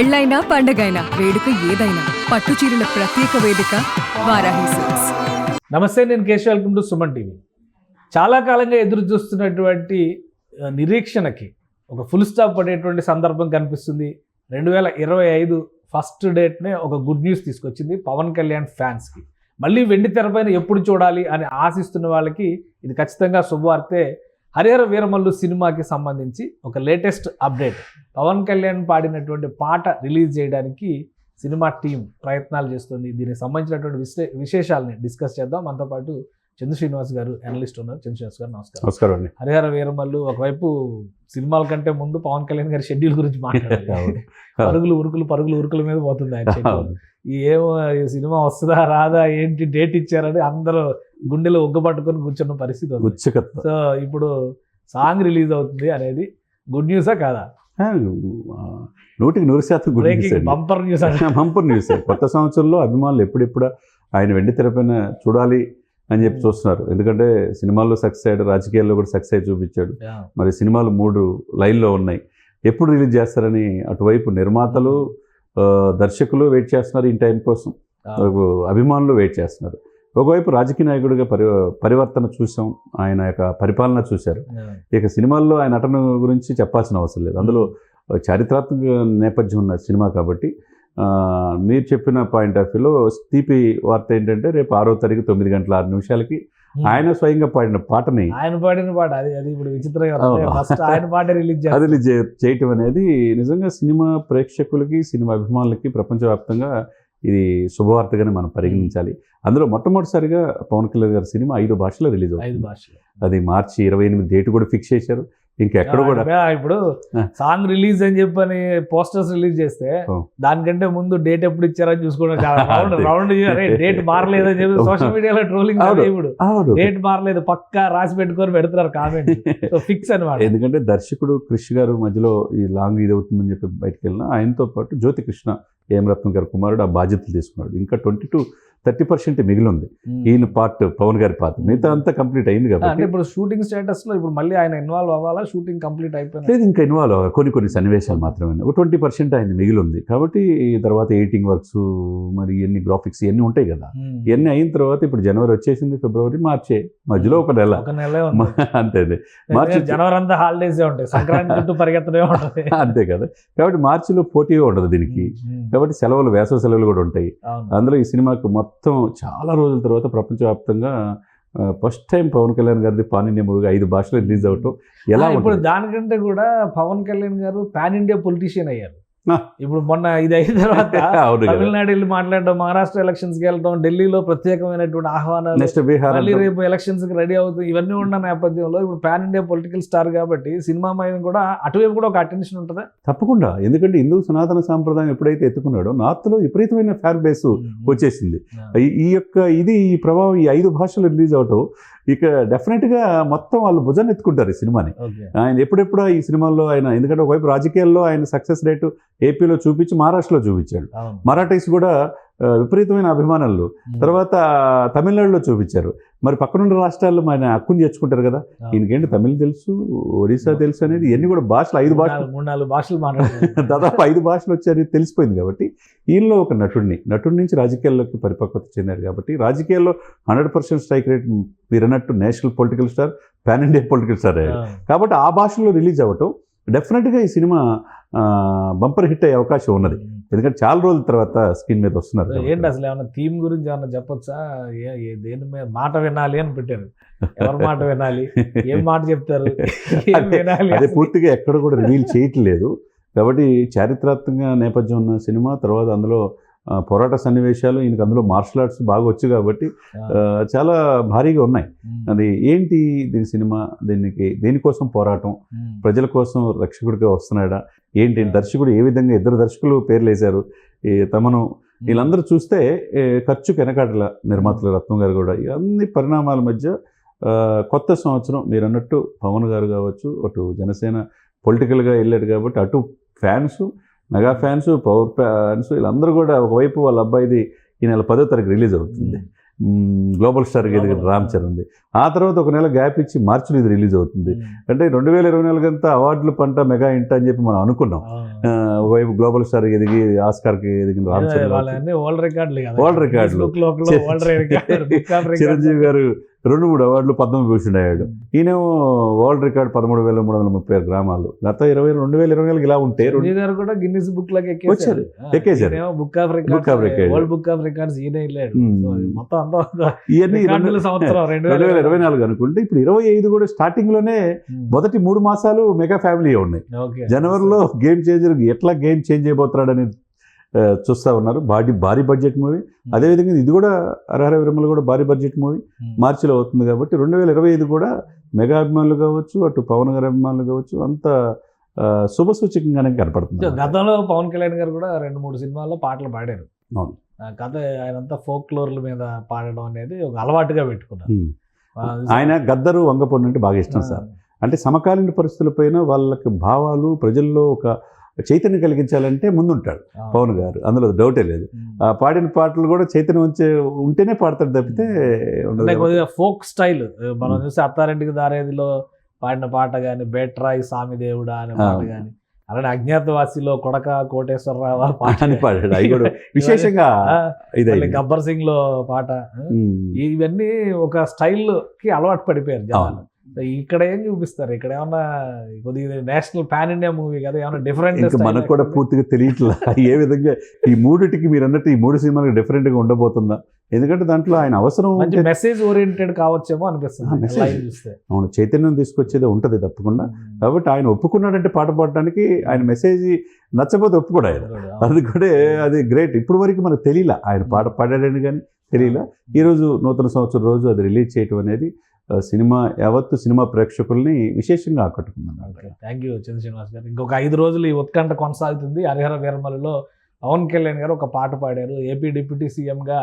పెళ్ళైనా పండగైనా వేడుక ఏదైనా పట్టు చీరల ప్రత్యేక వేదిక వారాహి సిల్క్స్. నమస్తే, నేను Keshav. Welcome to Suman TV. చాలా కాలంగా ఎదురు చూస్తున్నటువంటి నిరీక్షణకి ఒక ఫుల్ స్టాప్ పడేటువంటి సందర్భం కనిపిస్తుంది. 2025 ఫస్ట్ డేట్నే ఒక గుడ్ న్యూస్ తీసుకొచ్చింది పవన్ కళ్యాణ్ ఫ్యాన్స్కి. మళ్ళీ వెండి తెరపైన ఎప్పుడు చూడాలి అని ఆశిస్తున్న వాళ్ళకి ఇది ఖచ్చితంగా శుభవార్తే. హరిహర వీరమల్లు సినిమాకి సంబంధించి ఒక లేటెస్ట్ అప్డేట్. పవన్ కళ్యాణ్ పాడినటువంటి పాట రిలీజ్ చేయడానికి సినిమా టీం ప్రయత్నాలు చేస్తుంది. దీనికి సంబంధించినటువంటి విశేషాలని డిస్కస్ చేద్దాం. మనతో పాటు చందు శ్రీనివాస్ గారు అనలిస్ట్ ఉన్నారు. చందు శ్రీనివాస్ గారు నమస్కారం. నమస్కారం అండి. హరిహర వీరమల్లు ఒకవైపు సినిమాల కంటే ముందు పవన్ కళ్యాణ్ గారి షెడ్యూల్ గురించి మాట్లాడాలి. పరుగులు ఉరుకుల మీద పోతుంది ఆయన షెడ్యూల్. ఏమో ఈ సినిమా వస్తుందా రాదా, ఏంటి డేట్ ఇచ్చారని అందరూ గుండెలో ఒగ్గపట్టుకొని కూర్చున్న పరిస్థితి ఉంది. సో ఇప్పుడు సాంగ్ రిలీజ్ అవుతుంది అనేది గుడ్ న్యూసా కాదా? 100% good news. Bumper news. Bumper news. కొత్త సంవత్సరంలో అభిమానులు ఎప్పుడెప్పుడు ఆయన వెండి తెరపైన చూడాలి అని చెప్పి చూస్తున్నారు. ఎందుకంటే సినిమాల్లో సక్సెస్ అయ్యాడు, రాజకీయాల్లో కూడా సక్సెస్ అయ్యి చూపించాడు. మరి సినిమాలు 3 లైన్లో ఉన్నాయి. ఎప్పుడు రిలీజ్ చేస్తారని అటువైపు నిర్మాతలు, దర్శకులు వెయిట్ చేస్తున్నారు ఈ టైం కోసం. అభిమానులు వెయిట్ చేస్తున్నారు. ఒకవైపు రాజకీయ నాయకుడిగా పరివర్తన చూసాం, ఆయన యొక్క పరిపాలన చూశారు. ఇక సినిమాల్లో ఆయన నటన గురించి చెప్పాల్సిన అవసరం లేదు. అందులో చారిత్రాత్మక నేపథ్యం ఉన్న సినిమా కాబట్టి మీరు చెప్పిన పాయింట్ ఆఫ్ వ్యూలో తీపి వార్త ఏంటంటే రేపు 6వ తారీఖు 9:06 ఆయన స్వయంగా పాడిన పాటని అది ఇప్పుడు విచిత్రంగా ఆయన పాట రిలీజ్ చేయటం అనేది నిజంగా సినిమా ప్రేక్షకులకి, సినిమా అభిమానులకి ప్రపంచవ్యాప్తంగా ఇది శుభవార్తగానే మనం పరిగణించాలి. అందులో మొట్టమొదటిసారిగా పవన్ కళ్యాణ్ గారి సినిమా 5 భాషలో రిలీజ్ అవుతుంది. అది మార్చి 28 డేట్ కూడా ఫిక్స్ చేశారు. ఇంకెక్కడ కూడా ఇప్పుడు సాంగ్ రిలీజ్ అని చెప్పని పోస్టర్స్ రిలీజ్ చేస్తే దానికంటే ముందు డేట్ ఎప్పుడు ఇచ్చారని చూసుకోవడం రౌండ్ డేట్ మారలేదని చెప్పి సోషల్ మీడియాలో ట్రోలింగ్. ఇప్పుడు డేట్ మారలేదు పక్కా రాసి పెట్టుకొని పెడుతున్నారు కామెంట్. ఫిక్స్ అనమాట. ఎందుకంటే దర్శకుడు క్రిష్ గారు మధ్యలో ఈ లాంగ్ ఇది అవుతుందని చెప్పి బయటకు వెళ్ళిన ఆయనతో పాటు జ్యోతి కృష్ణ ఏమరత్నం గారి కుమారుడు ఆ బాధ్యతలు తీసుకున్నాడు. ఇంకా 20-30% మిగిలి ఉంది ఈయన పార్ట్, పవన్ గారి పార్ట్. మిగతా అంతా కంప్లీట్ అయింది కాబట్టి ఇప్పుడు షూటింగ్ స్టేటస్ లో ఇప్పుడు మళ్ళీ ఆయన ఇన్వాల్వ్ అవ్వాలా? షూటింగ్ కంప్లీట్ అయిపోయింది లేదు, ఇంకా ఇన్వాల్వ్ అవ్వాలి. కొన్ని సన్నివేశాలు మాత్రమే. ఒక 20% ఆయన మిగిలి ఉంది కాబట్టి తర్వాత ఎడిటింగ్ వర్క్స్, మరి ఇవన్నీ గ్రాఫిక్స్ ఇవన్నీ ఉంటాయి కదా. ఇవన్నీ అయిన తర్వాత ఇప్పుడు జనవరి వచ్చేసింది, ఫిబ్రవరి, మార్చే మధ్యలో ఒక నెల అంతే. మార్చి జనవరి అంతా హాలిడేస్ ఉంటాయి, సంక్రాంతి చుట్టూ పరిగెత్తనే ఉంటుంది అంతే కదా. కాబట్టి మార్చిలో పోటీ ఉండదు దీనికి. కాబట్టి సెలవులు, వేసవి సెలవులు కూడా ఉంటాయి. అందులో ఈ సినిమాకు మొత్తం చాలా రోజుల తర్వాత ప్రపంచవ్యాప్తంగా ఫస్ట్ టైం పవన్ కళ్యాణ్ గారిది పాన్ ఇండియా మూవీగా 5 భాషలు రిలీజ్ అవటం ఎలా ఇప్పుడు దానికంటే కూడా పవన్ కళ్యాణ్ గారు పాన్ ఇండియా పొలిటీషియన్ అయ్యారు. ఇప్పుడు మొన్న ఇది అయిన తర్వాత తమిళనాడు వెళ్ళి మాట్లాడడం, మహారాష్ట్ర ఎలక్షన్స్ కి వెళ్ళడం, ఢిల్లీలో ప్రత్యేకమైనటువంటి ఆహ్వానాలు, రేపు ఎలక్షన్స్ కి రెడీ అవుతుంది, ఇవన్నీ ఉన్న నేపథ్యంలో ఇప్పుడు పాన్ ఇండియా పొలిటికల్ స్టార్ కాబట్టి సినిమా మీద కూడా అటువైపు కూడా ఒక అటెన్షన్ ఉంటుందా? తప్పకుండా. ఎందుకంటే హిందూ సనాతన సాంప్రదాయం ఎప్పుడైతే ఎత్తుకున్నాడో నార్త్ లో విపరీతమైన ఫ్యాన్ బేస్ వచ్చేసింది. ఈ ప్రభావం ఈ 5 భాషలు రిలీజ్ అవటం ఇక డెఫినెట్గా మొత్తం వాళ్ళు భుజాన్ని ఎత్తుకుంటారు ఈ సినిమాని. ఆయన ఎప్పుడెప్పుడో ఈ సినిమాల్లో ఆయన, ఎందుకంటే ఒకవైపు రాజకీయాల్లో ఆయన సక్సెస్ రేటు ఏపీలో చూపించి మహారాష్ట్రలో చూపించాడు. మరాఠీస్ కూడా విపరీతమైన అభిమానులు. తర్వాత తమిళనాడులో చూపించారు. మరి పక్కనున్న రాష్ట్రాల్లో ఆయన హక్కుని చేర్చుకుంటారు కదా. ఈయనకేంటి తమిళ్ తెలుసు, ఒరిస్సా తెలుసు అనేది ఇవన్నీ కూడా భాషలు 5 భాషలు 3-4 భాషలు దాదాపు 5 భాషలు వచ్చాయని తెలిసిపోయింది. కాబట్టి ఈయనలో ఒక నటుడి నుంచి రాజకీయాల్లోకి పరిపక్వత చెందారు. కాబట్టి రాజకీయాల్లో 100% స్ట్రైక్ రేట్ మీరు అన్నట్టు national political star, pan India political star అయ్యారు. కాబట్టి ఆ భాషలో రిలీజ్ అవ్వటం డెఫినెట్గా ఈ సినిమా బంపర్ హిట్ అయ్యే అవకాశం ఉన్నది. ఎందుకంటే చాలా రోజుల తర్వాత స్క్రీన్ మీద వస్తున్నారు. ఏంటి అసలు ఏమన్నా థీమ్ గురించి ఏమన్నా చెప్పొచ్చా? దేని మీద మాట వినాలి అని పెట్టారు. ఎవరి మాట వినాలి, ఏం మాట చెప్తారు, అదే పూర్తిగా ఎక్కడ కూడా రివీల్ చేయట్లేదు. కాబట్టి చారిత్రాత్మక నేపథ్యం ఉన్న సినిమా. తర్వాత అందులో పోరాట సన్నివేశాలు, ఈయనకి అందులో మార్షల్ ఆర్ట్స్ బాగా వచ్చు కాబట్టి చాలా భారీగా ఉన్నాయి. అది ఏంటి దీని సినిమా, దేనికోసం పోరాటం, ప్రజల కోసం రక్షకుడిగా వస్తున్నాడా ఏంటి, దర్శకుడు ఏ విధంగా, 2 దర్శకులు పేర్లు వేశారు ఈ తమను. వీళ్ళందరూ చూస్తే ఖర్చుకు వెనకాడల నిర్మాతలు రత్నం గారు కూడా. అన్ని పరిణామాల మధ్య కొత్త సంవత్సరం మీరు అన్నట్టు పవన్ గారు కావచ్చు, అటు జనసేన పొలిటికల్గా వెళ్ళాడు కాబట్టి అటు fans, mega fans, power fans వీళ్ళందరూ కూడా ఒకవైపు వాళ్ళ అబ్బాయిది ఈ నెల 10వ తారీఖు రిలీజ్ అవుతుంది. గ్లోబల్ స్టార్కి ఎదిగిన రామ్ చరణ్ది. ఆ తర్వాత ఒక నెల గ్యాప్ ఇచ్చి మార్చిలో ఇది రిలీజ్ అవుతుంది. అంటే 2024 అంతా అవార్డులు పంట మెగా ఇంట అని చెప్పి మనం అనుకున్నాం. ఒకవైపు గ్లోబల్ స్టార్ ఎదిగి ఆస్కార్కి ఎదిగిన రామ్ చరణ్, వరల్డ్ రికార్డులు, చిరంజీవి గారు 2-3 అవార్డులు, పద్మవిభూషణ్ అయ్యాడు. ఈయనేమో వరల్డ్ రికార్డ్ 13,336 గ్రామాలు. గత 2024 ఇలా ఉంటే కూడా గిన్నిస్ బుక్ లోకి వచ్చారు, ఎక్కేశారు. బుక్ ఆఫ్ రికార్డ్స్ ఈయన వెళ్ళాడు. మొత్తం ఇవన్నీ 2024 అనుకుంటే ఇప్పుడు 25 కూడా స్టార్టింగ్ లోనే మొదటి 3 మాసాలు మెగా ఫ్యామిలీ ఉన్నాయి. జనవరిలో గేమ్ చేంజర్ ఎట్లా గేమ్ చేంజ్ అయిపోతున్నాడు అనేది చూస్తూ ఉన్నారు. భారీ బడ్జెట్ మూవీ. అదేవిధంగా ఇది కూడా హరహర వీరమల కూడా భారీ బడ్జెట్ మూవీ మార్చిలో అవుతుంది. కాబట్టి 2025 కూడా మెగా అభిమానులు కావచ్చు, అటు పవన్ గారి అభిమానులు కావచ్చు, అంత శుభసూచకంగానే కనపడుతుంది. గతంలో పవన్ కళ్యాణ్ గారు కూడా 2-3 సినిమాల్లో పాటలు పాడారు. అవును, కథ ఆయనంతా ఫోక్ ఫ్లోర్ల మీద పాడడం అనేది ఒక అలవాటుగా పెట్టుకున్నారు. ఆయన గద్దరు, వంగపొండు అంటే బాగా ఇష్టం సార్. అంటే సమకాలీన పరిస్థితులపైన వాళ్ళకి భావాలు ప్రజల్లో ఒక చైతన్యం కలిగించాలంటే ముందుంటాడు పవన్ గారు, అందులో డౌటే లేదు. ఆ పాడిన పాటలు కూడా చైతన్యం ఉంటేనే పాడతాడు తప్పితే ఫోక్ స్టైల్. మనం చూస్తే అత్తారింటికి దారేదిలో పాడిన పాట కానీ, బేట్రాయి సామిదేవుడా అనే పాట కానీ, అలానే అజ్ఞాతవాసిలో కొడక కోటేశ్వరరావు పాటని పాడాడు. అవి కూడా విశేషంగా గబ్బర్ సింగ్ లో పాట. ఇవన్నీ ఒక స్టైల్ కి అలవాటు పడిపోయారు జనాలు. ఇక్కడ ఏం చూపిస్తారు? ఇక్కడ ఏమన్నా కొద్దిగా నేషనల్ పాన్ ఇండియా మూవీ కదా, ఏమన్నా డిఫరెంట్ మనకు కూడా పూర్తిగా తెలియట్లా ఏ విధంగా ఈ మూడిటికి మీరు అన్నట్టు ఈ 3 సినిమాలకు డిఫరెంట్ గా ఉండబోతుందా? ఎందుకంటే దాంట్లో ఆయన అవసరం మెసేజ్ ఓరియంటెడ్ కావచ్చేమో అనిపిస్తుంది. అవును, చైతన్యం తీసుకొచ్చేది ఉంటది తప్పకుండా. కాబట్టి ఆయన ఒప్పుకున్నాడంటే పాట పాడడానికి, ఆయన మెసేజ్ నచ్చకపోతే ఒప్పుకోడు ఆయన. అది కూడా అది గ్రేట్. ఇప్పుడు వరకు మనకు తెలియలా ఆయన పాట పాడాడని కానీ తెలియలా. ఈరోజు నూతన సంవత్సరం రోజు అది రిలీజ్ చేయటం అనేది సినిమా యావత్తు సినిమా ప్రేక్షకుల్ని విశేషంగా ఆకట్టుకున్నాను. థ్యాంక్ యూ చంద్ర శ్రీనివాస్ గారు. ఇంకొక 5 రోజులు ఈ ఉత్కంఠ కొనసాగుతుంది. హరిహర వీరమలలో పవన్ కళ్యాణ్ గారు ఒక పాట పాడారు. ఏపీ డిప్యూటీ సీఎంగా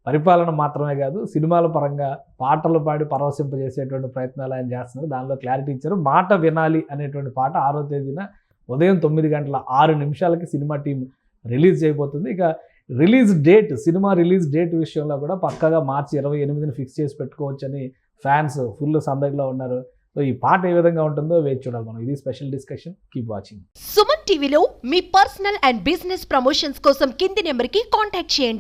పరిపాలన మాత్రమే కాదు, సినిమాల పరంగా పాటలు పాడి పరవశింపజేసేటువంటి ప్రయత్నాలు ఆయన చేస్తున్నారు. దానిలో క్లారిటీ ఇచ్చారు. మాట వినాలి అనేటువంటి పాట 6వ తేదీన ఉదయం 9:06 సినిమా టీం రిలీజ్ చేయబోతుంది. ఇక release date, cinema release date విషయంలో కూడా పక్కాగా మార్చి 28ని ఫిక్స్ చేసి పెట్టుకోవచ్చని ఫ్యాన్స్ ఫుల్ సందడిలో ఉన్నారు. సో ఈ పాట ఏ విధంగా ఉంటుందో వేచి చూడాలి మనం. ఇది special discussion. Keep watching. Suman టీవీలో మీ పర్సనల్ అండ్ బిజినెస్ ప్రమోషన్స్ కోసం కింది నెంబర్కి కాంటాక్ట్ చేయండి.